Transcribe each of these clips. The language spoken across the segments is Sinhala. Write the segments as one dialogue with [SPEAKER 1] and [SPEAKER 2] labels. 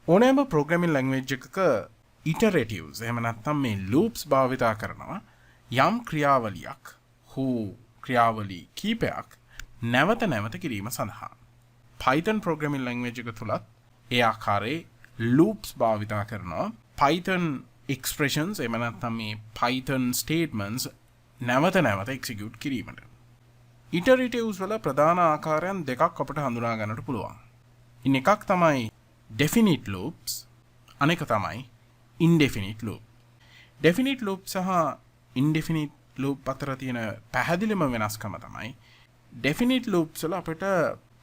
[SPEAKER 1] ඕනෑම programming language එකක iteratives එහෙම නැත්නම් මේ loops භාවිතා කරනවා යම් ක්‍රියාවලියක් හෝ ක්‍රියාවලි කීපයක් නැවත නැවත කිරීම සඳහා. Python programming language එක තුලත් ඒ ආකාරයේ loops භාවිතා කරනවා. Python expressions එහෙම නැත්නම් මේ Python statements නැවත නැවත execute කිරීමට. Iteratives වල ප්‍රධාන ආකාරයන් දෙකක් අපිට හඳුනා ගන්නට පුළුවන්. ඉන් එකක් තමයි definite loops, අනෙක තමයි indefinite loop. Definite loop සහ indefinite loop අතර තියෙන පැහැදිලිම වෙනස්කම තමයි definite loops වල අපිට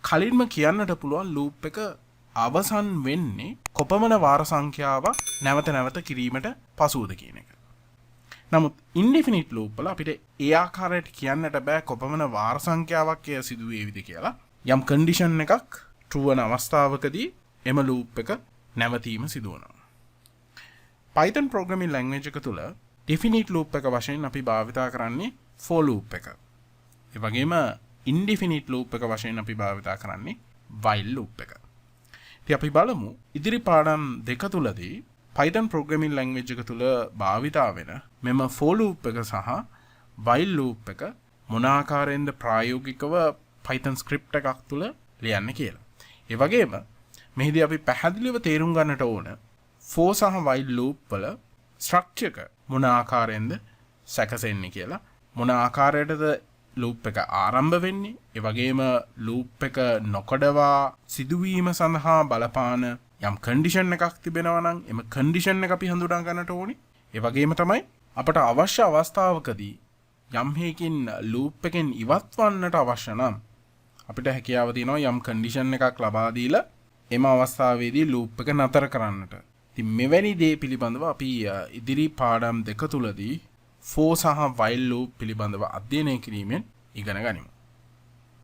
[SPEAKER 1] කලින්ම කියන්නට පුළුවන් loop එක අවසන් වෙන්නේ කොපමණ වාර සංඛ්‍යාවක් නැවත නැවත කිරීමට පසුවද කියන එක. නමුත් indefinite loop වල අපිට ඒ ආකාරයට කියන්නට බෑ කොපමණ වාර සංඛ්‍යාවක් එය සිදු වේවිද කියලා. යම් condition එකක් true වන අවස්ථාවකදී එම loop එක නැවතීම සිදු වෙනවා. Python programming language එක තුල definite loop එක වශයෙන් අපි භාවිතා කරන්නේ for loop එක. ඒ වගේම indefinite loop එක වශයෙන් අපි භාවිතා කරන්නේ while loop එක. ඉතින් අපි බලමු ඉදිරි පාඩම් දෙක තුලදී Python programming language එක තුල භාවිතා වෙන මෙම for loop එක සහ while loop එක මොන ආකාරයෙන්ද ප්‍රායෝගිකව Python script එකක් තුල ලියන්න කියලා. ඒ වගේම මෙහිදී අපි පැහැදිලිව තේරුම් ගන්නට ඕන for සහ while loop වල structure එක මොන ආකාරයෙන්ද සැකසෙන්නේ කියලා. මොන ආකාරයටද loop එක ආරම්භ වෙන්නේ? ඒ වගේම loop එක නොකඩවා සිදුවීම සඳහා බලපාන යම් condition එකක් තිබෙනවා නම් එම condition එක අපි හඳුනා ගන්නට ඕනේ. ඒ වගේම තමයි අපට අවශ්‍ය අවස්ථාවකදී යම් හේකින් loop එකෙන් ඉවත් වන්නට අවශ්‍ය නම් අපිට හැකියාව තියෙනවා යම් condition එකක් ලබා දීලා එම අවස්ථාවේදී loop එක නතර කරන්නට. ඉතින් මෙවැනි දේ පිළිබඳව අපි ඉදිරි පාඩම් දෙක තුලදී for සහ while loop පිළිබඳව අධ්‍යයනය කිරීමෙන් ඉගෙන ගනිමු.